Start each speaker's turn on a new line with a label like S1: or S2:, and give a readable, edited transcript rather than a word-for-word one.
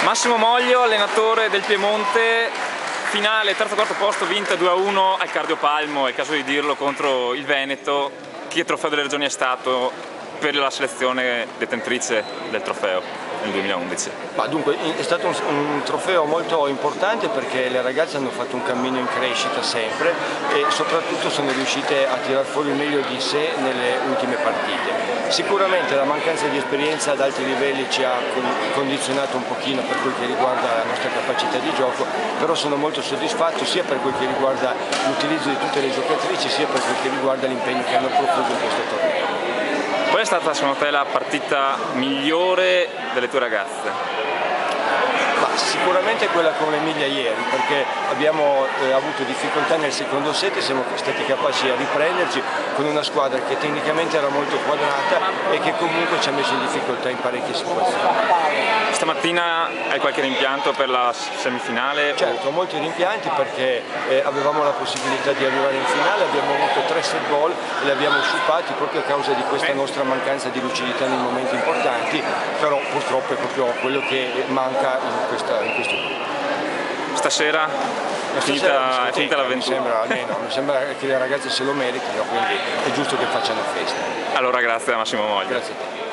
S1: Massimo Moglio, allenatore del Piemonte, finale terzo-quarto posto vinta 2-1 al Cardiopalmo, è il caso di dirlo, contro il Veneto. Che trofeo delle regioni è stato per la selezione detentrice del trofeo nel 2011?
S2: Ma dunque è stato un trofeo molto importante perché le ragazze hanno fatto un cammino in crescita sempre e soprattutto sono riuscite a tirar fuori il meglio di sé nelle ultime partite. Sicuramente la mancanza di esperienza ad alti livelli ci ha condizionato un pochino per quel che riguarda la nostra capacità di gioco, però sono molto soddisfatto sia per quel che riguarda l'utilizzo di tutte le giocatrici sia per quel che riguarda l'impegno che hanno profuso in questo torneo.
S1: Qual è stata secondo te la partita migliore delle tue ragazze?
S2: Ma sicuramente quella con l'Emilia ieri, perché abbiamo avuto difficoltà nel secondo set e siamo stati capaci a riprenderci con una squadra che tecnicamente era molto quadrata e che comunque ci ha messo in difficoltà in parecchie situazioni.
S1: Stamattina hai qualche rimpianto per la semifinale?
S2: Certo, molti rimpianti perché avevamo la possibilità di arrivare in finale, abbiamo avuto 3 set ball e li abbiamo sciupati proprio a causa di questa nostra mancanza di lucidità nei momenti importanti, però purtroppo è proprio quello che manca in questo gruppo.
S1: Stasera è finita l'avventura?
S2: Mi sembra che le ragazze se lo meritino, quindi è giusto che facciano festa.
S1: Allora grazie a Massimo Moglio.
S2: Grazie a te.